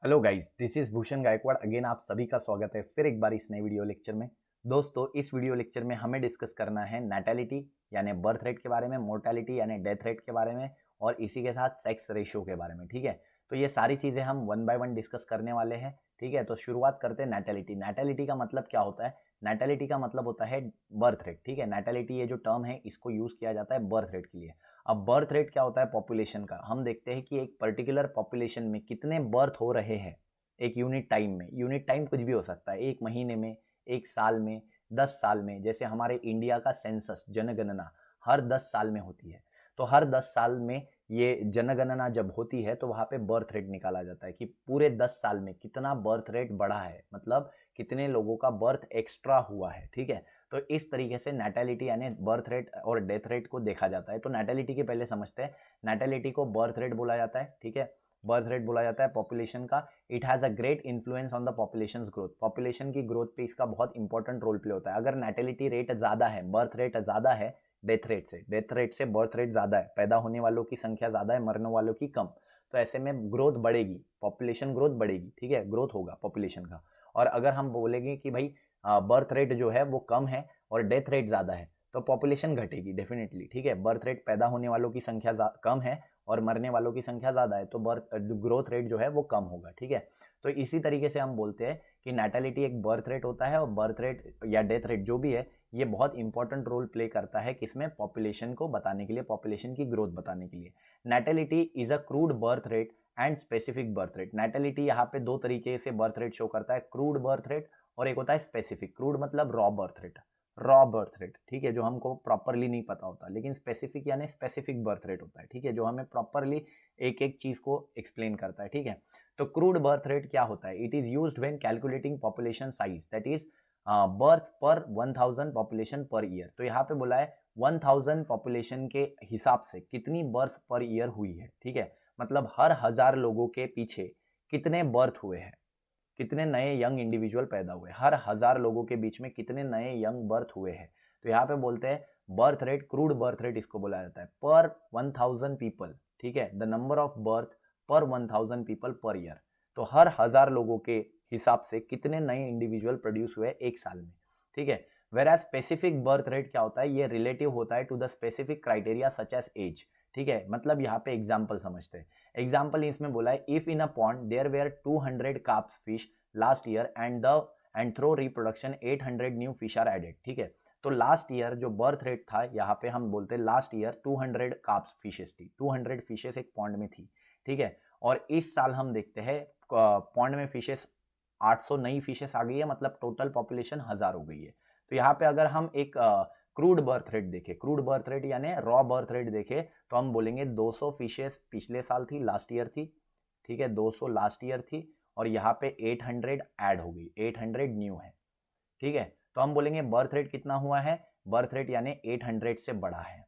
Hello guys, this is Bhushan Gaikwad. Again आप सभी का स्वागत है फिर एक बार इस नए वीडियो लेक्चर में। दोस्तों, इस वीडियो लेक्चर में हमें डिस्कस करना है नैटेलिटी यानी बर्थ रेट के बारे में, मोर्टेलिटी यानी डेथ रेट के बारे में, और इसी के साथ सेक्स रेशियो के बारे में। ठीक है, तो ये सारी चीज़ें हम वन बाय वन डिस्कस करने वाले हैं। ठीक है, तो शुरुआत करते हैं नैटेलिटी। नैटेलिटी का मतलब क्या होता है? नैटेलिटी का मतलब होता है बर्थ रेट। ठीक है, नैटेलिटी ये जो टर्म है इसको यूज़ किया जाता है बर्थ रेट के लिए। अब बर्थ रेट क्या होता है? पॉपुलेशन का। हम देखते हैं कि एक पर्टिकुलर पॉपुलेशन में कितने बर्थ हो रहे हैं एक यूनिट टाइम में। यूनिट टाइम कुछ भी हो सकता है, एक महीने में, एक साल में, 10 साल में। जैसे हमारे इंडिया का सेंसस जनगणना हर 10 साल में होती है, तो हर 10 साल में ये जनगणना जब होती है तो वहाँ पे बर्थ रेट निकाला जाता है कि पूरे 10 साल में कितना बर्थ रेट बढ़ा है, मतलब कितने लोगों का बर्थ एक्स्ट्रा हुआ है। ठीक है, तो इस तरीके से नैटेलिटी यानी बर्थ रेट और डेथ रेट को देखा जाता है। तो नैटेलिटी के पहले समझते हैं। नैटेलिटी को बर्थ रेट बोला जाता है। ठीक है, बर्थ रेट बोला जाता है पॉपुलेशन का। It has a great influence on the population growth. Population की ग्रोथ पे इसका बहुत इंपॉर्टेंट रोल प्ले होता है। अगर नैटेलिटी रेट ज़्यादा है, बर्थ रेट ज़्यादा है डेथ रेट से बर्थ रेट ज़्यादा है, पैदा होने वालों की संख्या ज़्यादा है, मरने वालों की कम, तो ऐसे में ग्रोथ बढ़ेगी, पॉपुलेशन ग्रोथ बढ़ेगी। ठीक है, ग्रोथ होगा पॉपुलेशन का। और अगर हम बोलेंगे कि भाई बर्थ रेट जो है वो कम है और डेथ रेट ज़्यादा है, तो पॉपुलेशन घटेगी डेफिनेटली। ठीक है, बर्थ रेट पैदा होने वालों की संख्या कम है और मरने वालों की संख्या ज़्यादा है, तो बर्थ ग्रोथ रेट जो है वो कम होगा। ठीक है, तो इसी तरीके से हम बोलते हैं कि नैटेलिटी एक बर्थ रेट होता है, और बर्थ रेट या डेथ रेट जो भी है ये बहुत इंपॉर्टेंट रोल प्ले करता है किसमें? पॉपुलेशन को बताने के लिए, पॉपुलेशन की ग्रोथ बताने के लिए। Natality is a crude birth rate and specific birth rate. Natality यहाँ पे दो तरीके से बर्थ रेट शो करता है, क्रूड बर्थ रेट और एक होता है स्पेसिफिक। क्रूड मतलब raw birth rate, raw birth rate. ठीक है, जो हमको प्रॉपरली नहीं पता होता, लेकिन स्पेसिफिक यानी स्पेसिफिक बर्थ रेट होता है। ठीक है, जो हमें प्रॉपरली एक एक चीज को एक्सप्लेन करता है। ठीक है, तो क्रूड बर्थ रेट क्या होता है? It is used when calculating population size, that is birth पर 1000 पॉपुलेशन पर ईयर। तो यहाँ पे बोला है 1000 पॉपुलेशन के हिसाब से कितनी बर्थ पर ईयर हुई है। ठीक है, मतलब हर 1000 लोगों के पीछे कितने बर्थ हुए हैं, कितने नए यंग इंडिविजुअल पैदा हुए, हर 1000 लोगों के बीच में कितने नए यंग बर्थ हुए हैं। तो यहाँ पे बोलते हैं birth rate, crude birth rate इसको बोला जाता है, पर 1000 पीपल। ठीक है, द नंबर ऑफ बर्थ पर 1000 पीपल पर ईयर। तो हर 1000 लोगों के हिसाब से कितने नए इंडिविजुअल प्रोड्यूस हुए एक साल में। ठीक है, where age specific birth rate क्या होता है? ये रिलेटिव होता है to the specific criteria such as age. ठीक है, मतलब यहाँ पे एग्जाम्पल समझते हैं। एग्जाम्पल इसमें बोला है, if in a pond there were 200 carps fish last year and through reproduction 800 new fish are added. ठीक है, तो लास्ट ईयर जो बर्थ रेट था, यहाँ पे हम बोलते हैं लास्ट ईयर 200 कार्प्स फिशेस थी, 200 फिशेस एक पॉन्ड में थी। ठीक है, और इस साल हम देखते हैं पॉन्ड में फिशेस 800 नई फिशेस आ गई है, मतलब टोटल पॉपुलेशन 1000 हो गई है। तो यहाँ पे अगर हम एक क्रूड बर्थ रेट देखें, क्रूड बर्थ रेट यानी रॉ बर्थ रेट देखें, तो हम बोलेंगे 200 फिशेस पिछले साल थी, लास्ट ईयर थी। ठीक है, 200 लास्ट ईयर थी, और यहाँ पे 800 ऐड हो गई, 800 न्यू है। ठीक है, तो हम बोलेंगे बर्थ रेट कितना हुआ है? बर्थ रेट यानी 800 से बड़ा है,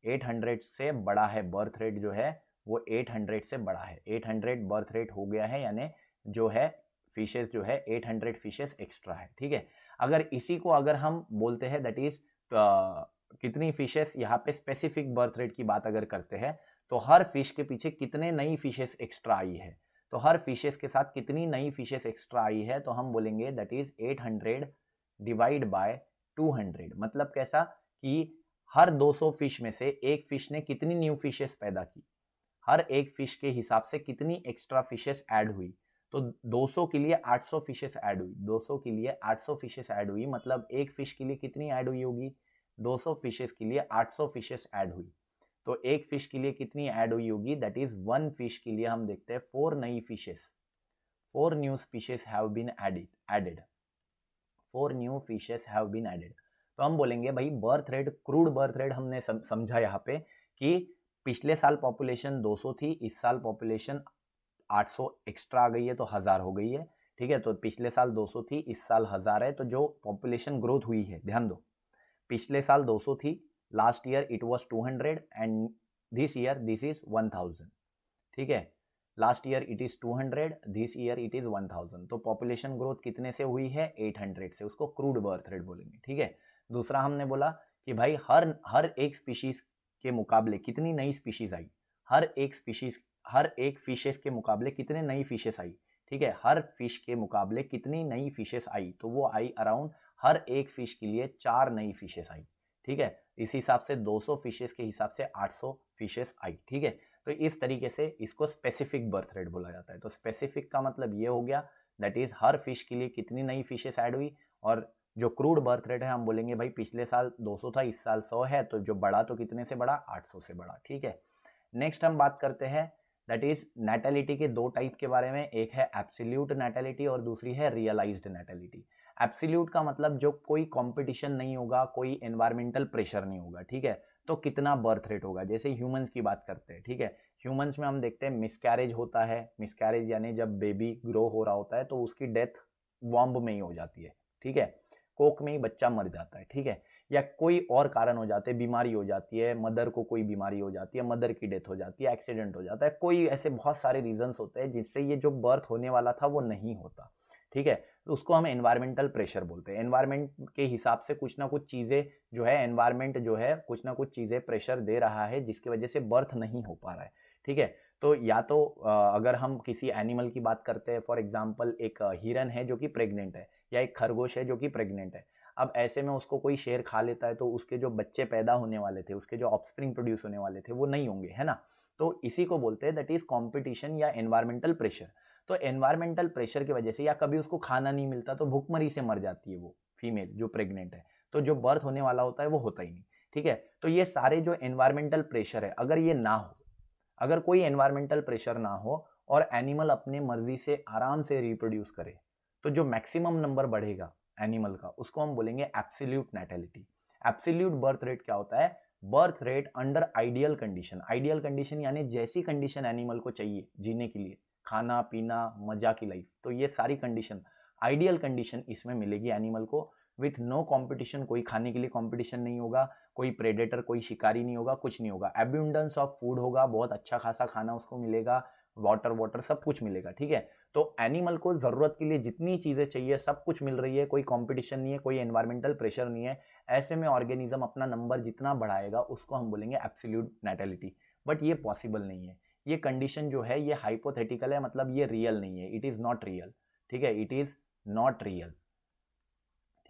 800 से बड़ा है बर्थ रेट जो है वो 800 से बड़ा है। 800 बर्थ रेट हो गया है, यानी जो है फिशेस जो है 800 फिशेस एक्स्ट्रा है। ठीक है, अगर इसी को अगर हम बोलते हैं दैट इज कितनी फिशेस, यहाँ पे स्पेसिफिक बर्थ रेट की बात अगर करते हैं, तो हर फिश के पीछे कितने नई फिशेस एक्स्ट्रा आई है, तो हर फिशेस के साथ कितनी नई फिशेस एक्स्ट्रा आई है, तो हम बोलेंगे दैट इज 800 डिवाइड बाय 200। मतलब कैसा कि हर 200 फिश में से एक फिश ने कितनी न्यू फिशेस पैदा की, हर एक फिश के हिसाब से कितनी एक्स्ट्रा फिशेस ऐड हुई। तो 200 के लिए 800 फिशेस ऐड हुई, 200 के लिए 800 फिशेस ऐड हुई, मतलब एक फिश के लिए कितनी ऐड हुई होगी? 200 फिशेस के लिए 800 फिशेस ऐड हुई। तो एक फिश के लिए कितनी ऐड हुई होगी? दैट इज वन फिश के लिए हम देखते हैं 4 नई fishes, 4 new fishes have been added, 4 new fishes have been added. तो हम बोलेंगे भाई birth rate, crude birth rate हमने समझा यहाँ पे कि पिछले साल पॉपुलेशन 200 थी, इस साल पॉपुलेशन 800 एक्स्ट्रा आ गई है, तो 1000 हो गई है। ठीक है, तो पिछले साल 200 थी, इस साल 1000 है, तो जो पॉपुलेशन ग्रोथ हुई है, ध्यान दो, पिछले साल 200 थी, last year it was 200 and this year this is 1000। ठीक है, last year it is 200, this year it is 1000। तो पॉपुलेशन ग्रोथ कितने से हुई है? 800 से, उसको क्रूड बर्थ रेट बोलेंगे। ठीक है, दूसरा हमने बोला कि भाई हर हर एक स्पीशीज के मुकाबले कितनी नई स्पीशीज आई, हर एक स्पीशीज, हर एक फिशेस के मुकाबले कितने नई फिशेस आई, ठीक है, हर फिश के मुकाबले कितनी नई फिशेस आई, तो वो आई अराउंड हर एक फिश के लिए 4 नई फिशेस आई। ठीक है, इस हिसाब से 200 फिशेस के हिसाब से 800 फिशेस आई। ठीक है, तो इस तरीके से इसको स्पेसिफिक बर्थ रेट बोला जाता है। तो स्पेसिफिक का मतलब ये हो गया, दैट इज हर फिश के लिए कितनी नई फिशेस ऐड हुई। और जो क्रूड बर्थ रेट है हम बोलेंगे भाई पिछले साल 200 था, इस साल 100 है, तो जो बढ़ा तो कितने से बढ़ा, 800 से बढ़ा। ठीक है, नेक्स्ट हम बात करते हैं दैट इज नैटेलिटी के दो टाइप के बारे में, एक है एब्सोल्यूट नैटेलिटी और दूसरी है रियलाइज्ड नैटेलिटी। एब्सोल्यूट का मतलब जो कोई कंपटीशन नहीं होगा, कोई एनवायरमेंटल प्रेशर नहीं होगा। ठीक है, तो कितना बर्थ रेट होगा, जैसे ह्यूमंस की बात करते हैं। ठीक है, ह्यूमंस में हम देखते हैं मिसकैरेज होता है, मिसकैरेज यानी जब बेबी ग्रो हो रहा होता है तो उसकी डेथ वॉम्ब में ही हो जाती है। ठीक है, कोक में ही बच्चा मर जाता है। ठीक है, या कोई और कारण हो जाते हैं, बीमारी हो जाती है, मदर को कोई बीमारी हो जाती है, मदर की डेथ हो जाती है, एक्सीडेंट हो जाता है, कोई ऐसे बहुत सारे रीजंस होते हैं जिससे ये जो बर्थ होने वाला था वो नहीं होता। ठीक है, तो उसको हम एनवायरमेंटल प्रेशर बोलते हैं। एनवायरमेंट के हिसाब से कुछ ना कुछ चीजें जो है, एनवायरमेंट जो है कुछ ना कुछ चीजें प्रेशर दे रहा है जिसकी वजह से बर्थ नहीं हो पा रहा है। ठीक है, तो या तो अगर हम किसी एनिमल की बात करते हैं, फॉर एग्जाम्पल एक हिरन है जो कि प्रेग्नेंट है, या एक खरगोश है जो कि प्रेग्नेंट है। अब ऐसे में उसको कोई शेर खा लेता है तो उसके जो बच्चे पैदा होने वाले थे, उसके जो ऑफस्प्रिंग प्रोड्यूस होने वाले थे वो नहीं होंगे, है ना। तो इसी को बोलते हैं दैट इज कॉम्पिटिशन या एनवायरमेंटल प्रेशर। तो एनवायरमेंटल प्रेशर की वजह से, या कभी उसको खाना नहीं मिलता तो भूखमरी से मर जाती है वो फीमेल जो प्रेग्नेंट है, तो जो बर्थ होने वाला होता है वो होता ही नहीं। ठीक है, तो ये सारे जो एनवायरमेंटल प्रेशर है, अगर ये ना हो, अगर कोई एनवायरमेंटल प्रेशर ना हो और एनिमल अपने मर्जी से आराम से रिप्रोड्यूस करे, तो जो मैक्सिमम नंबर बढ़ेगा एनिमल का उसको हम बोलेंगे एब्सोल्यूट नैटेलिटी। एब्सोल्यूट बर्थ रेट क्या होता है, birth rate under ideal condition. Ideal condition यानी जैसी कंडीशन एनिमल को चाहिए जीने के लिए, खाना पीना मजा की लाइफ, तो ये सारी कंडीशन आइडियल कंडीशन इसमें मिलेगी एनिमल को, विथ नो कंपटीशन। कोई खाने के लिए कंपटीशन नहीं होगा, कोई प्रेडेटर कोई शिकारी नहीं होगा, कुछ नहीं होगा, एब्यूंडेंस ऑफ फूड होगा, बहुत अच्छा खासा खाना उसको मिलेगा, वाटर वाटर सब कुछ मिलेगा। ठीक है, तो एनिमल को जरूरत के लिए जितनी चीजें चाहिए सब कुछ मिल रही है, कोई कंपटीशन नहीं है, कोई एनवायरमेंटल प्रेशर नहीं है। ऐसे में ऑर्गेनिज्म अपना नंबर जितना बढ़ाएगा उसको हम बोलेंगे एब्सोल्यूट नैटेलिटी। बट ये पॉसिबल नहीं है, ये कंडीशन जो है ये हाइपोथेटिकल है, मतलब ये रियल नहीं है, इट इज नॉट रियल। ठीक है, इट इज नॉट रियल।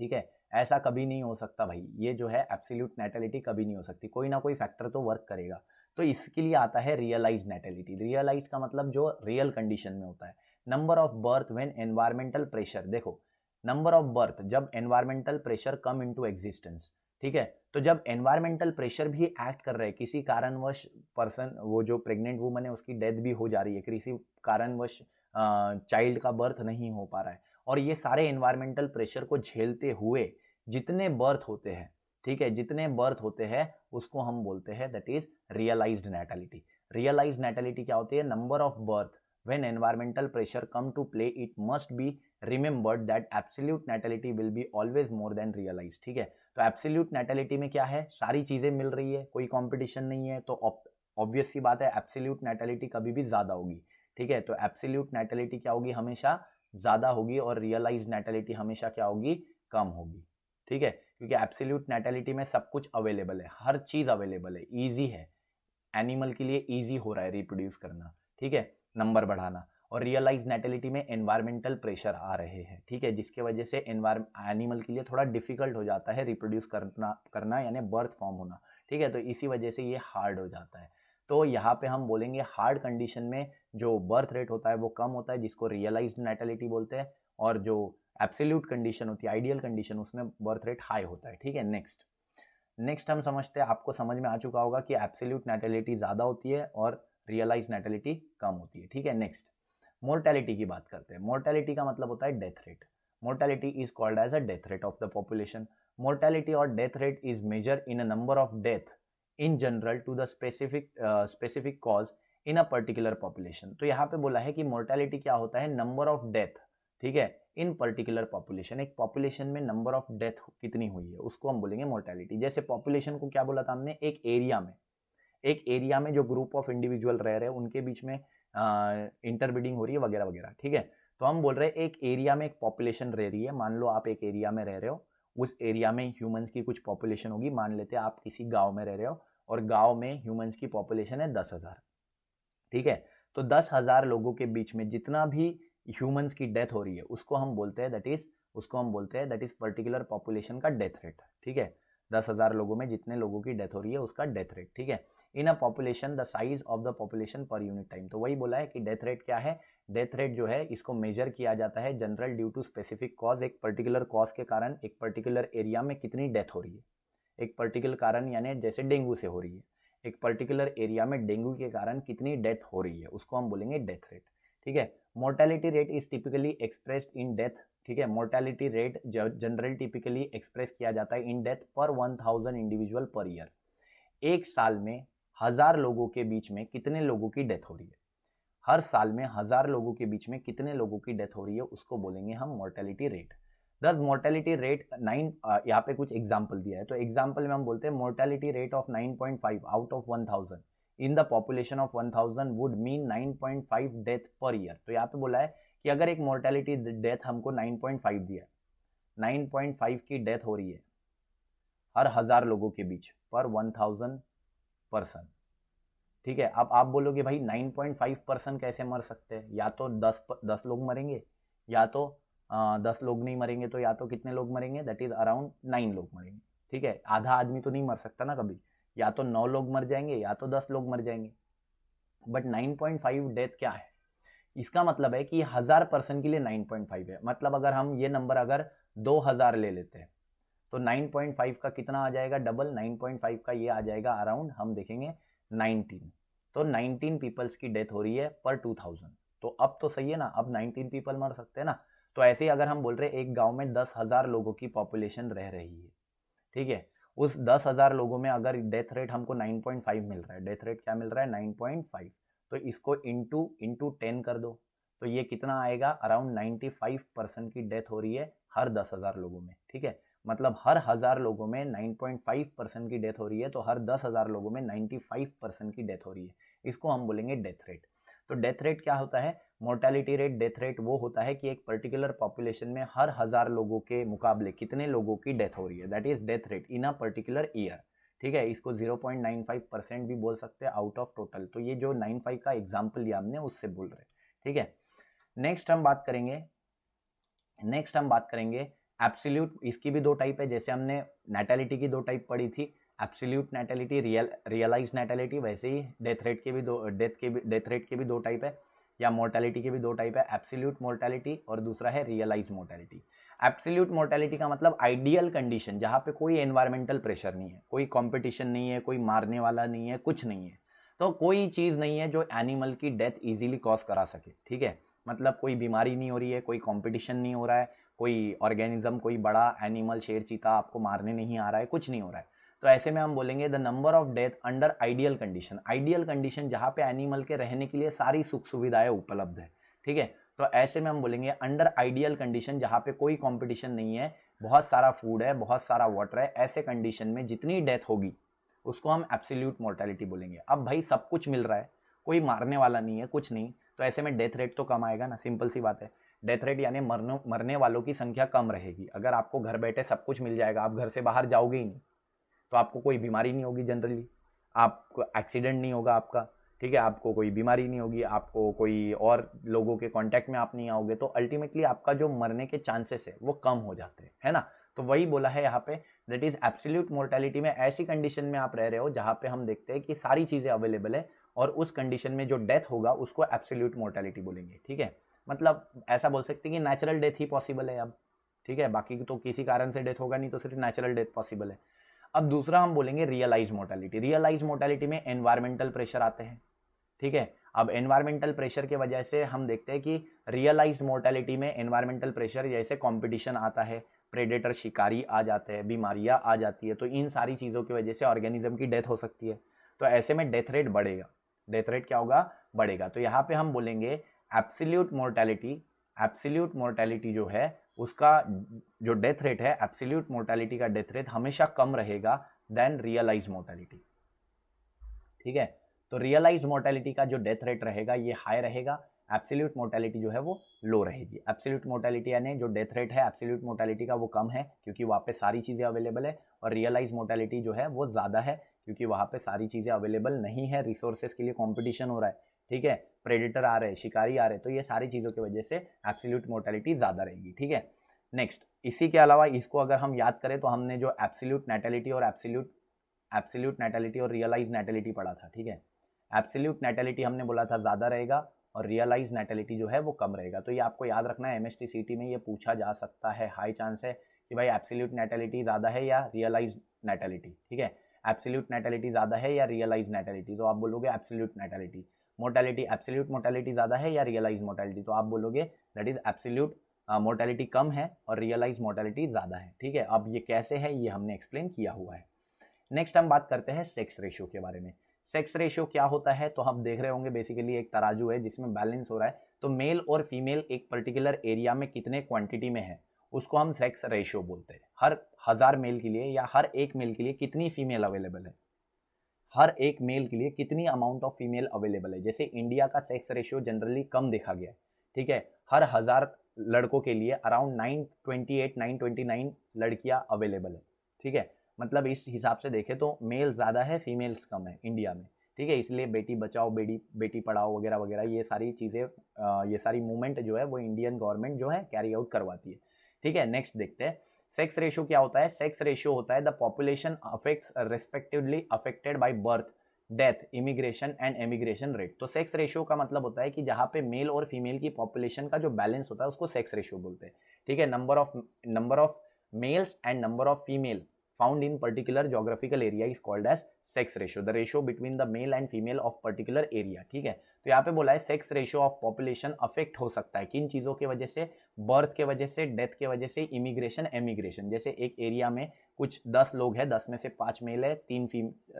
ठीक है, ऐसा कभी नहीं हो सकता भाई, ये जो है एब्सोल्यूट नैटेलिटी कभी नहीं हो सकती, कोई ना कोई फैक्टर तो वर्क करेगा। तो इसके लिए आता है रियलाइज नैटेलिटी। रियलाइज का मतलब जो रियल कंडीशन में होता है। Number of birth when environmental pressure, देखो नंबर ऑफ बर्थ जब environmental pressure come into existence. ठीक है, तो जब एनवायरमेंटल प्रेशर भी एक्ट कर रहे हैं, किसी कारणवश पर्सन, वो जो प्रेग्नेंट वुमन है उसकी डेथ भी हो जा रही है, किसी कारणवश चाइल्ड का बर्थ नहीं हो पा रहा है, और ये सारे एनवायरमेंटल प्रेशर को झेलते हुए जितने बर्थ होते हैं, ठीक है, जितने बर्थ होते हैं उसको हम बोलते हैं that is realised natality. Realised natality क्या होती है, number of birth when environmental pressure come to play, it must be remembered that absolute natality will be always more than realised. ठीक है, तो एब्सोल्यूट नैटेलिटी में क्या है, सारी चीजें मिल रही है, कोई कंपटीशन नहीं है, तो ऑब्वियस सी बात है एब्सोल्यूट नैटेलिटी कभी भी ज्यादा होगी। ठीक है, तो एब्सोल्यूट नैटेलिटी क्या होगी, हमेशा ज्यादा होगी, और रियलाइज्ड नैटेलिटी हमेशा क्या होगी, कम होगी। ठीक है, क्योंकि एब्सोल्यूट नैटेलिटी में सब कुछ अवेलेबल है, हर चीज अवेलेबल है, इजी है, एनिमल के लिए इजी हो रहा है रिप्रोड्यूस करना। ठीक है, नंबर बढ़ाना। और रियलाइज नैटेलिटी में एनवायरमेंटल प्रेशर आ रहे हैं, ठीक है, जिसके वजह से एनिमल के लिए थोड़ा डिफिकल्ट हो जाता है रिप्रोड्यूस करना यानी बर्थ फॉर्म होना। ठीक है, तो इसी वजह से ये हार्ड हो जाता है। तो यहाँ पे हम बोलेंगे हार्ड कंडीशन में जो बर्थ रेट होता है वो कम होता है, जिसको रियलाइज्ड नैटेलिटी बोलते हैं, और जो एब्सोल्यूट कंडीशन होती है, आइडियल कंडीशन, उसमें बर्थ रेट हाई होता है। ठीक है, नेक्स्ट हम समझते हैं, आपको समझ में आ चुका होगा कि एब्सोल्यूट नैटेलिटी ज्यादा होती है और रियलाइज नैटेलिटी कम होती है। ठीक है, नेक्स्ट मोर्टेलिटी की बात करते हैं। मोर्टेलिटी का मतलब होता है death rate. Mortality is called as a death rate of the population. Mortality और death rate is measure in a number of death in general to the specific cause in a particular population. तो यहाँ पे बोला है कि mortality क्या होता है, नंबर ऑफ डेथ, ठीक है, इन पर्टिकुलर पॉपुलेशन, एक पॉपुलेशन में नंबर ऑफ डेथ कितनी हुई है उसको हम बोलेंगे मोर्टेलिटी। जैसे पॉपुलेशन को क्या बोला था हमने, एक एरिया में जो ग्रुप ऑफ इंडिविजुअल रह रहे हैं उनके बीच में इंटरब्रीडिंग हो रही है वगैरह वगैरह। ठीक है, तो हम बोल रहे हैं एक एरिया में एक पॉपुलेशन रह रही है, मान लो आप एक एरिया में रह रहे हो, उस एरिया में ह्यूमंस की कुछ पॉपुलेशन होगी, मान लेते हैं आप किसी गांव में रह रहे हो और गांव में ह्यूमंस की पॉपुलेशन है 10,000। ठीक है, तो 10,000 लोगों के बीच में जितना भी ह्यूमंस की डेथ हो रही है उसको हम बोलते हैं दैट इज पर्टिकुलर पॉपुलेशन का डेथ रेट, ठीक है। 10,000 लोगों में जितने लोगों की डेथ हो रही है उसका डेथ रेट, ठीक है। In a population the size of the population per unit time, तो वही बोला है कि डेथ रेट क्या है। डेथ रेट जो है इसको मेजर किया जाता है general due to specific cause, एक पर्टिकुलर कॉज के कारण एक पर्टिकुलर एरिया में कितनी डेथ हो रही है, एक पर्टिकुलर कारण यानी जैसे डेंगू से हो रही है, एक पर्टिकुलर एरिया में डेंगू के कारण कितनी डेथ हो रही है उसको हम बोलेंगे डेथ रेट, ठीक है। Mortality rate is typically expressed in death, ठीक है। Mortality rate general typically express किया जाता है इन डेथ पर 1000 इंडिविजुअल पर ईयर, एक साल में 1000 लोगों के बीच में कितने लोगों की डेथ हो रही है, हर साल में 1000 लोगों के बीच में कितने लोगों की डेथ हो रही है उसको बोलेंगे हम मोर्टेलिटी रेट। दस मोर्टेलिटी रेट 9, यहाँ पे कुछ एग्जाम्पल दिया है तो एग्जाम्पल में हम बोलते हैं mortality rate of 9.5 out of 1000 in the population of 1000 would mean 9.5 death per year. तो यहाँ पे बोला है कि अगर एक मोर्टेलिटी डेथ हमको 9.5 दिया, 9.5 की डेथ हो रही है हर 1000 लोगों के बीच पर 1000 पर्सन, ठीक है। अब आप बोलोगे भाई 9.5% कैसे मर सकते हैं, या तो 10 लोग मरेंगे, या तो 10 लोग नहीं मरेंगे, तो या तो कितने लोग मरेंगे, दैट इज अराउंड 9 लोग मरेंगे, ठीक है। आधा आदमी तो नहीं मर सकता ना कभी, या तो 9 लोग मर जाएंगे या तो 10 लोग मर जाएंगे। बट 9.5 डेथ क्या है, इसका मतलब है कि 1000 पर्सन के लिए 9.5 है, मतलब अगर हम ये नंबर अगर 2000 ले लेते हैं तो 9.5 का कितना आ जाएगा, डबल 9.5 का ये आ जाएगा अराउंड, हम देखेंगे 19, तो 19 पीपल्स की डेथ हो रही है पर 2000। तो अब तो सही है ना, अब 19 पीपल मर सकते हैं ना। तो ऐसे ही अगर हम बोल रहे हैं एक गांव में 10,000 लोगों की पॉपुलेशन रह रही है, ठीक है, उस 10,000 लोगों में अगर डेथ रेट हमको 9.5 मिल रहा है, डेथ रेट क्या मिल रहा है 9.5, तो इसको इंटू 10 कर दो, तो ये कितना आएगा, अराउंड 95% की डेथ हो रही है हर 10,000 लोगों में, ठीक है। मतलब हर 1000 लोगों में 9.5% की डेथ हो रही है, तो हर 10,000 लोगों में 95% की डेथ हो रही है, इसको हम बोलेंगे डेथ रेट। तो डेथ रेट क्या होता है, मोर्टेलिटी रेट, डेथ रेट वो होता है कि एक पर्टिकुलर पॉपुलेशन में हर 1000 लोगों के मुकाबले कितने लोगों की डेथ हो रही है, that is death rate in a particular year, ठीक है। इसको 0.95% भी बोल सकते हैं आउट ऑफ टोटल, तो ये जो 95 का एग्जाम्पल लिया हमने उससे बोल रहे, ठीक है। नेक्स्ट हम बात करेंगे एब्सोल्यूट, इसकी भी दो टाइप है, जैसे हमने नैटेलिटी की दो टाइप पढ़ी थी, एब्सोल्यूट नैटेलिटी, रियलाइज नैटेलिटी, वैसे ही डेथ रेट के भी दो टाइप है, या मोर्टेलिटी के भी दो टाइप है, एब्सोल्यूट मोर्टेलिटी और दूसरा है रियलाइज मोर्टेलिटी। एब्सोल्यूट मोर्टेलिटी का मतलब आइडियल कंडीशन जहाँ पे कोई एनवायरमेंटल प्रेशर नहीं है, कोई कंपटीशन नहीं है, कोई मारने वाला नहीं है, कुछ नहीं है, तो कोई चीज़ नहीं है जो एनिमल की डेथ इजीली कॉज करा सके, ठीक है। मतलब कोई बीमारी नहीं हो रही है, कोई कंपटीशन नहीं हो रहा है, कोई ऑर्गेनिज्म, कोई बड़ा एनिमल, शेर चीता आपको मारने नहीं आ रहा है, कुछ नहीं हो रहा है, तो ऐसे में हम बोलेंगे the number of death under ideal condition, ideal condition जहाँ पे एनिमल के रहने के लिए सारी सुख सुविधाएं उपलब्ध है, ठीक है। तो ऐसे में हम बोलेंगे अंडर आइडियल कंडीशन जहाँ पे कोई कंपटीशन नहीं है, बहुत सारा फूड है, बहुत सारा वाटर है, ऐसे कंडीशन में जितनी डेथ होगी उसको हम एब्सोल्यूट मोर्टेलिटी बोलेंगे। अब भाई सब कुछ मिल रहा है, कोई मारने वाला नहीं है, कुछ नहीं, तो ऐसे में डेथ रेट तो कम आएगा ना, सिंपल सी बात है। डेथ रेट यानी मरने वालों की संख्या कम रहेगी। अगर आपको घर बैठे सब कुछ मिल जाएगा, आप घर से बाहर जाओगे ही नहीं, तो आपको कोई बीमारी नहीं होगी जनरली, आपको एक्सीडेंट नहीं होगा आपका, ठीक है, आपको कोई बीमारी नहीं होगी, आपको कोई और लोगों के कांटेक्ट में आप नहीं आओगे, तो अल्टीमेटली आपका जो मरने के चांसेस है वो कम हो जाते हैं, है ना। तो वही बोला है यहाँ पे, दैट इज एब्सोल्यूट मोर्टेलिटी में ऐसी कंडीशन में आप रह रहे हो जहाँ पे हम देखते हैं कि सारी चीज़ें अवेलेबल है, और उस कंडीशन में जो डेथ होगा उसको एब्सोल्यूट मोर्टेलिटी बोलेंगे, ठीक है। मतलब ऐसा बोल सकते हैं कि नेचुरल डेथ ही पॉसिबल है अब, ठीक है, बाकी तो किसी कारण से डेथ होगा नहीं, तो सिर्फ नेचुरल डेथ पॉसिबल है। अब दूसरा हम बोलेंगे रियलाइज मोर्टेलिटी। रियलाइज मोर्टेलिटी में एनवायरमेंटल प्रेशर आते हैं, ठीक है। अब एनवायरमेंटल प्रेशर की वजह से हम देखते हैं कि रियलाइज मोर्टेलिटी में एनवायरमेंटल प्रेशर जैसे कंपटीशन आता है, प्रेडेटर शिकारी आ जाते हैं, बीमारियां आ जाती है, तो इन सारी चीज़ों की वजह से ऑर्गेनिज्म की डेथ हो सकती है, तो ऐसे में डेथ रेट बढ़ेगा, डेथ रेट क्या होगा, बढ़ेगा। तो यहाँ पे हम बोलेंगे एब्सोल्यूट मोर्टेलिटी जो है उसका जो डेथ रेट है, एब्सोल्यूट मोर्टेलिटी का डेथ रेट हमेशा कम रहेगा देन रियलाइज मोर्टेलिटी, ठीक है। तो रियलाइज मोर्टेलिटी का जो डेथ रेट रहेगा ये हाई रहेगा, एब्सोल्यूट मोर्टेलिटी जो है वो लो रहेगी। एब्सोल्यूट मोर्टेलिटी यानी जो डेथ रेट है एब्सोल्यूट मोर्टेलिटी का वो कम है क्योंकि वहाँ पे सारी चीज़ें अवेलेबल है, और रियलाइज मोर्टेलिटी जो है वो ज़्यादा है क्योंकि वहाँ पे सारी चीज़ें अवेलेबल नहीं है, रिसोर्सेज के लिए कॉम्पिटिशन हो रहा है, ठीक है, प्रेडेटर आ रहे हैं, शिकारी आ रहे हैं, तो ये सारी चीज़ों की वजह से एब्सोल्यूट मोर्टेलिटी ज़्यादा रहेगी। ठीक है, नेक्स्ट इसी के अलावा इसको अगर हम याद करें तो हमने जो एब्सोल्यूट नैटेलिटी और एब्सोल्यूट नैटेलिटी और रियलाइज नैटेलिटी पढ़ा था। ठीक है, एब्सोल्यूट नैटेलिटी हमने बोला था ज़्यादा रहेगा और रियलाइज नैटेलिटी जो है वो कम रहेगा। तो ये आपको याद रखना है, एमएसटी सीटी में ये पूछा जा सकता है, हाई चांस है कि भाई एब्सोल्यूट नैटेलिटी ज़्यादा है या रियलाइज नैटेलिटी। ठीक है, एब्सोल्यूट नैटेलिटी ज़्यादा है या रियलाइज नैटेलिटी, तो आप बोलोगे एब्सोल्यूट नैटेलिटी। मोर्टेलिटी, एब्सोल्यूट मोर्टेलिटी ज़्यादा है या रियलाइज मोर्टेलिटी, तो आप बोलोगे दैट इज एब्सोल्यूट मोर्टेलिटी कम है और रियलाइज मोर्टेलिटी ज़्यादा है। ठीक है, अब ये कैसे है ये हमने एक्सप्लेन किया हुआ है। नेक्स्ट हम बात करते हैं सेक्स रेशियो के बारे में। सेक्स रेशियो क्या होता है, तो हम देख रहे होंगे बेसिकली एक तराजू है जिसमें बैलेंस हो रहा है, तो मेल और फीमेल एक पर्टिकुलर एरिया में कितने क्वांटिटी में है उसको हम सेक्स रेशियो बोलते हैं। हर 1000 मेल के लिए या हर एक मेल के लिए कितनी फीमेल अवेलेबल है, हर एक मेल के लिए कितनी अमाउंट ऑफ फीमेल अवेलेबल है। जैसे इंडिया का सेक्स रेशियो जनरली कम देखा गया है। ठीक है, हर 1000 लड़कों के लिए अराउंड 928 929 लड़कियां अवेलेबल है। ठीक है, मतलब इस हिसाब से देखें तो मेल ज़्यादा है, फीमेल्स कम है इंडिया में। ठीक है, इसलिए बेटी बचाओ बेटी पढ़ाओ वगैरह वगैरह ये सारी चीज़ें, ये सारी मूवमेंट जो है वो इंडियन गवर्नमेंट जो है कैरी आउट करवाती है। ठीक है, नेक्स्ट देखते हैं सेक्स रेशियो क्या होता है। सेक्स रेशियो होता है the population affects respectively affected by birth, death, immigration and emigration rate. तो सेक्स रेशियो का मतलब होता है कि जहां पे मेल और फीमेल की पॉपुलेशन का जो बैलेंस होता है उसको सेक्स रेशियो बोलते हैं। ठीक है, number of males and number of female found in particular geographical area is called as sex ratio, the ratio between the male and female of particular area। ठीक है, तो यहाँ पे बोला है sex ratio of population affect हो सकता है किन चीज़ों की वजह से, बर्थ के वजह से, डेथ के वजह से, इमिग्रेशन, एमिग्रेशन। जैसे एक एरिया में कुछ 10 लोग हैं, 10 में से 5 मेल है,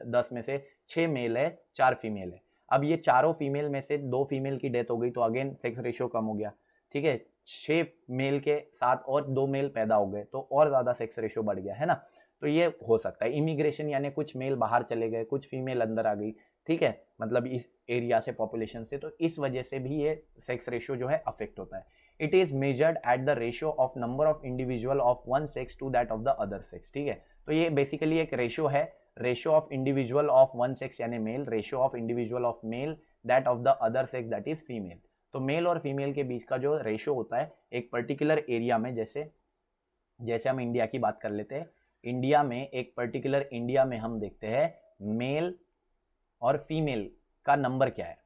10 में से 6 मेल है, 4 फीमेल है। अब ये चारों फीमेल में से 2 फीमेल की डेथ हो गई तो अगेन सेक्स रेशियो कम हो गया। ठीक है, 6 मेल के साथ और 2 मेल पैदा हो गए तो और ज़्यादा सेक्स रेशियो बढ़ गया है ना, तो ये हो सकता है। इमिग्रेशन यानी कुछ मेल बाहर चले गए, कुछ फीमेल अंदर आ गई। ठीक है, मतलब इस एरिया से, पॉपुलेशन से, तो इस वजह से भी ये सेक्स रेशियो जो है अफेक्ट होता है। It is measured at the ratio of number of individual of one sex to that of the other sex. ठीक है, तो ये बेसिकली एक रेशियो है, ratio of individual of one sex यानी male, ratio of individual of male that of the other sex that is female. तो male और female के बीच का जो रेशियो होता है एक पर्टिकुलर एरिया में, जैसे हम इंडिया की बात कर लेते हैं, इंडिया में एक पर्टिकुलर एरिया में हम देखते हैं मेल और फीमेल का नंबर क्या है,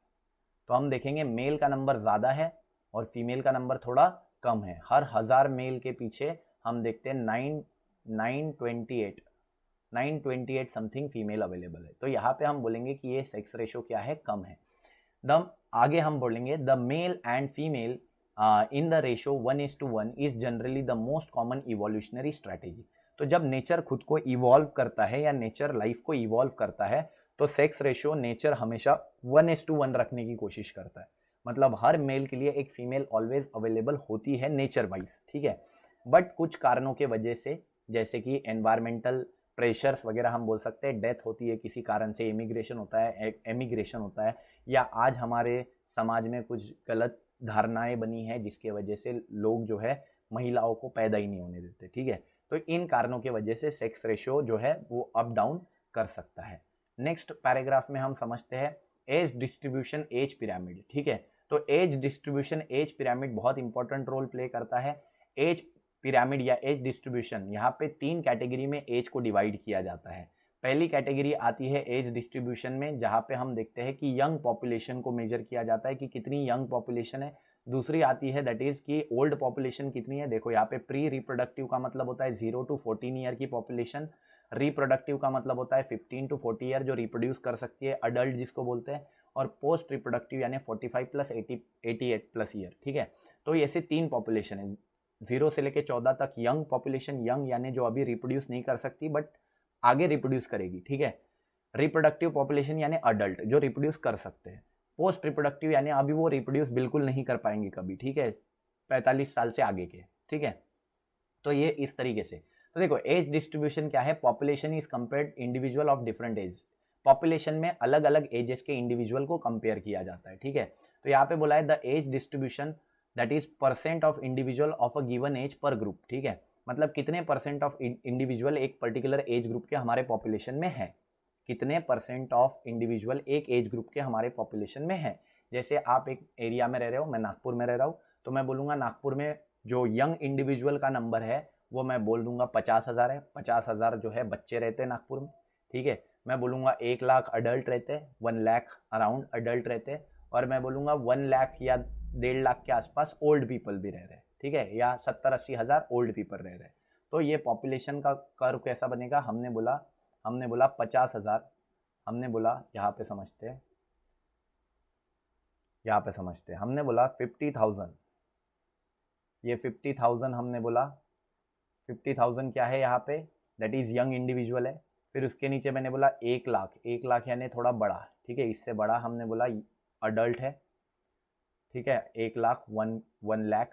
तो हम देखेंगे मेल का नंबर ज़्यादा है और फीमेल का नंबर थोड़ा कम है। हर 1000 मेल के पीछे हम देखते हैं 928 समथिंग फीमेल अवेलेबल है। तो यहाँ पे हम बोलेंगे कि ये सेक्स रेशो क्या है, कम है। आगे हम बोलेंगे the male and female in the ratio 1:1 is generally the most common evolutionary strategy. तो जब नेचर खुद को इवॉल्व करता है या नेचर लाइफ को इवॉल्व करता है तो सेक्स रेशियो नेचर हमेशा 1:1 रखने की कोशिश करता है। मतलब हर मेल के लिए एक फीमेल ऑलवेज अवेलेबल होती है नेचर वाइज। ठीक है, बट कुछ कारणों के वजह से, जैसे कि एनवायरमेंटल प्रेशर्स वगैरह हम बोल सकते हैं, डेथ होती है किसी कारण से, इमिग्रेशन होता है, या आज हमारे समाज में कुछ गलत धारणाएं बनी है जिसके वजह से लोग जो है महिलाओं को पैदा ही नहीं होने देते। ठीक है, तो इन कारणों की वजह से सेक्स रेशियो जो है वो अप डाउन कर सकता है। नेक्स्ट पैराग्राफ में हम समझते हैं एज डिस्ट्रीब्यूशन एज पिरामिड। ठीक है, तो एज डिस्ट्रीब्यूशन एज पिरामिड बहुत इंपॉर्टेंट रोल प्ले करता है। एज पिरामिड या एज डिस्ट्रीब्यूशन, यहाँ पे 3 कैटेगरी में एज को डिवाइड किया जाता है। पहली कैटेगरी आती है एज डिस्ट्रीब्यूशन में, जहाँ पे हम देखते हैं कि यंग पॉपुलेशन को मेजर किया जाता है कि कितनी यंग पॉपुलेशन है। दूसरी आती है दैट इज कि ओल्ड पॉपुलेशन कितनी है। देखो यहाँ पे प्री रिप्रोडक्टिव का मतलब होता है 0 to 14 ईयर की पॉपुलेशन, रिप्रोडक्टिव का मतलब होता है 15 to 40 ईयर जो रिप्रोड्यूस कर सकती है, अडल्ट जिसको बोलते हैं, और पोस्ट रिप्रोडक्टिव यानी 45 प्लस 88 प्लस ईयर। ठीक है, तो ऐसे 3 पॉपुलेशन है, 0 से लेके 14 तक यंग पॉपुलेशन, यंग यानी जो अभी रिप्रोड्यूस नहीं कर सकती बट आगे रिप्रोड्यूस करेगी। ठीक है, रिप्रोडक्टिव पॉपुलेशन यानी अडल्ट जो रिप्रोड्यूस कर सकते हैं, पोस्ट रिप्रोडक्टिव यानी अभी वो रिप्रोड्यूस बिल्कुल नहीं कर पाएंगे कभी। ठीक है, 45 साल से आगे के। ठीक है, तो ये इस तरीके से। तो देखो एज डिस्ट्रीब्यूशन क्या है, population is compared individual of different age. Population में अलग अलग एजेस के इंडिविजुअल को कंपेयर किया जाता है। ठीक है, तो यहाँ पे बोला है the age distribution that is % of individual of a given age पर ग्रुप। ठीक है, मतलब कितने % ऑफ इंडिविजुअल एक पर्टिकुलर एज ग्रुप के हमारे पॉपुलेशन में है, कितने % ऑफ इंडिविजुअल एक एज ग्रुप के हमारे पॉपुलेशन में है, जैसे आप एक एरिया में रह रहे हो, मैं नागपुर में रह रहा हूँ, तो मैं बोलूँगा नागपुर में जो यंग इंडिविजुअल का नंबर है वो मैं बोल दूंगा 50,000 है। 50,000 जो है बच्चे रहते हैं नागपुर में, ठीक है। मैं बोलूँगा 1 लाख अडल्ट रहते हैं, 1 लाख अराउंड अडल्ट रहते हैं, और मैं बोलूँगा 1 लाख या 1.5 लाख के आसपास ओल्ड पीपल भी रह रहे हैं, ठीक है, या 70-80 हज़ार ओल्ड पीपल रह रहे हैं। तो ये पॉपुलेशन का कर्व कैसा बनेगा, हमने बोला 50,000, हमने बोला यहाँ पे समझते हैं, हमने बोला 50,000, ये 50,000 हमने बोला, 50,000 क्या है यहाँ पे, दैट इज यंग इंडिविजुअल है। फिर उसके नीचे मैंने बोला 1 लाख, 1 लाख यानी थोड़ा बड़ा, ठीक है, इससे बड़ा हमने बोला अडल्ट है, ठीक है, 1 लाख, वन लाख,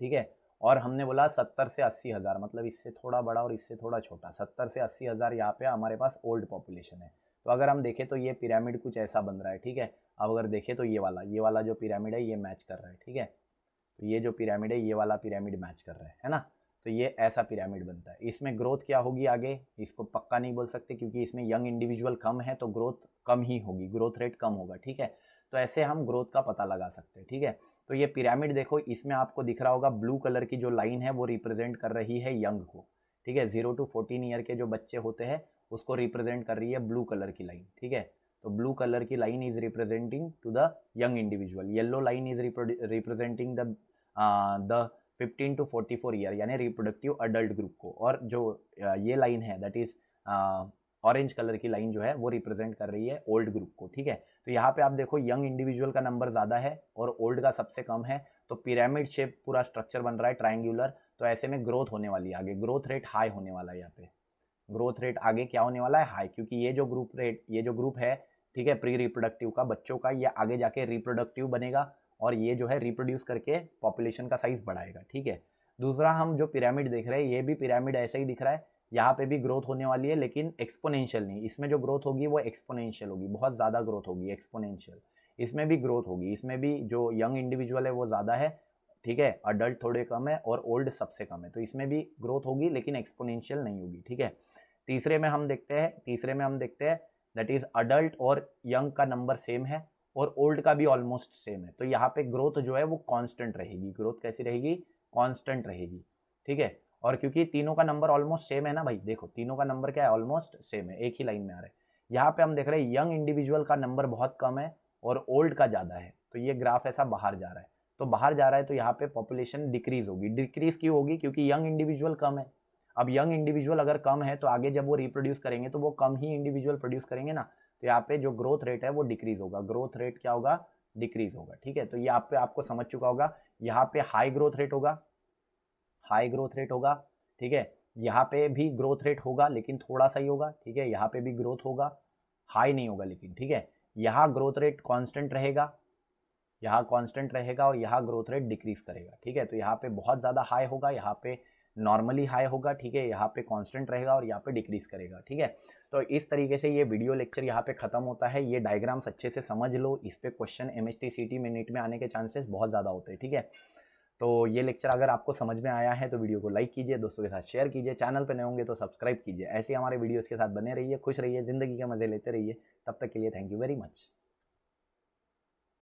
ठीक है। और हमने बोला 70 से 80 हज़ार, मतलब इससे थोड़ा बड़ा और इससे थोड़ा छोटा, 70 से 80 हज़ार यहाँ पे हमारे पास ओल्ड पॉपुलेशन है। तो अगर हम देखें तो ये पिरामिड कुछ ऐसा बन रहा है, ठीक है। अब अगर देखें तो ये वाला जो पिरामिड है ये मैच कर रहा है, ठीक है। तो ये जो पिरामिड है ये वाला पिरामिड मैच कर रहा है ना। तो ये ऐसा पिरामिड बनता है। इसमें ग्रोथ क्या होगी आगे, इसको पक्का नहीं बोल सकते क्योंकि इसमें यंग इंडिविजुअल कम है तो ग्रोथ कम ही होगी, ग्रोथ रेट कम होगा, ठीक है। तो ऐसे हम ग्रोथ का पता लगा सकते हैं, ठीक है। तो ये पिरामिड देखो, इसमें आपको दिख रहा होगा ब्लू कलर की जो लाइन है वो रिप्रेजेंट कर रही है यंग को, ठीक है। 0 to 14 ईयर के जो बच्चे होते हैं उसको रिप्रेजेंट कर रही है ब्लू कलर की लाइन, ठीक है। तो ब्लू कलर की line is representing two the young individual, yellow line is representing the 15 to 44 year यानी रिप्रोडक्टिव अडल्ट ग्रुप को, और जो ये लाइन है दैट इज ऑरेंज कलर की लाइन जो है वो रिप्रेजेंट कर रही है ओल्ड ग्रुप को, ठीक है। तो यहाँ पे आप देखो यंग इंडिविजुअल का नंबर ज़्यादा है और ओल्ड का सबसे कम है, तो पिरामिड शेप पूरा स्ट्रक्चर बन रहा है ट्राइंगुलर। तो ऐसे में ग्रोथ होने वाली है आगे, ग्रोथ रेट हाई होने वाला है यहाँ पे, ग्रोथ रेट आगे क्या होने वाला है, हाई, क्योंकि ये जो ग्रुप है, ठीक है, प्री रिप्रोडक्टिव का बच्चों का, ये आगे जाके रिप्रोडक्टिव बनेगा और ये जो है रिप्रोड्यूस करके पॉपुलेशन का साइज बढ़ाएगा, ठीक है। दूसरा हम जो पिरामिड देख रहे हैं ये भी पिरामिड ऐसा ही दिख रहा है, यहाँ पे भी ग्रोथ होने वाली है लेकिन एक्सपोनेंशियल नहीं, इसमें जो ग्रोथ होगी वो एक्सपोनेंशियल होगी, बहुत ज़्यादा ग्रोथ होगी एक्सपोनेंशियल। इसमें भी ग्रोथ होगी, इसमें भी जो यंग इंडिविजुअल है वो ज़्यादा है, ठीक है, अडल्ट थोड़े कम है और ओल्ड सबसे कम है, तो इसमें भी ग्रोथ होगी लेकिन एक्सपोनेंशियल नहीं होगी, ठीक है। तीसरे में हम देखते हैं दैट इज अडल्ट और यंग का नंबर सेम है और ओल्ड का भी ऑलमोस्ट सेम है, तो यहाँ पे ग्रोथ जो है वो कांस्टेंट रहेगी, ग्रोथ कैसी रहेगी, कांस्टेंट रहेगी, ठीक है। और क्योंकि तीनों का नंबर ऑलमोस्ट सेम है ना भाई, देखो तीनों का नंबर क्या है, ऑलमोस्ट सेम है, एक ही लाइन में आ रहा है। यहाँ पे हम देख रहे हैं यंग इंडिविजुअल का नंबर बहुत कम है और ओल्ड का ज़्यादा है, तो ये ग्राफ ऐसा बाहर जा रहा है, तो बाहर जा रहा है तो यहाँ पे पॉपुलेशन डिक्रीज होगी। डिक्रीज क्यों होगी, क्योंकि यंग इंडिविजुअल कम है। अब यंग इंडिविजुअल अगर कम है तो आगे जब वो रिप्रोड्यूस करेंगे तो वो कम ही इंडिविजुअल प्रोड्यूस करेंगे ना, तो यहाँ पे जो ग्रोथ रेट है वो डिक्रीज होगा, ग्रोथ रेट क्या होगा, डिक्रीज होगा, ठीक है। तो ये आपको समझ चुका होगा, यहाँ पे हाई ग्रोथ रेट होगा, हाई ग्रोथ रेट होगा, ठीक है। यहाँ पे भी ग्रोथ रेट होगा लेकिन थोड़ा सा ही होगा, ठीक है, यहाँ पे भी ग्रोथ होगा, हाई नहीं होगा लेकिन, ठीक है। यहाँ ग्रोथ रेट कांस्टेंट रहेगा, यहाँ कांस्टेंट रहेगा और यहाँ ग्रोथ रेट डिक्रीज करेगा, ठीक है। तो यहाँ पे बहुत ज़्यादा हाई होगा, यहाँ पे नॉर्मली हाई होगा, ठीक है, यहाँ पे कांस्टेंट रहेगा और यहाँ पे डिक्रीज करेगा, ठीक है। तो इस तरीके से ये वीडियो लेक्चर यहाँ पे खत्म होता है। ये डायग्राम्स अच्छे से समझ लो, इस पे क्वेश्चन MHT CT में नीट में आने के चांसेस बहुत ज़्यादा होते हैं, ठीक है। तो ये लेक्चर अगर आपको समझ में आया है तो वीडियो को लाइक कीजिए, दोस्तों के साथ शेयर कीजिए, चैनल पर नए होंगे तो सब्सक्राइब कीजिए। ऐसे हमारे वीडियोज़ के साथ बने रहिए, खुश रहिए, ज़िंदगी के मज़े लेते रहिए। तब तक के लिए थैंक यू वेरी मच।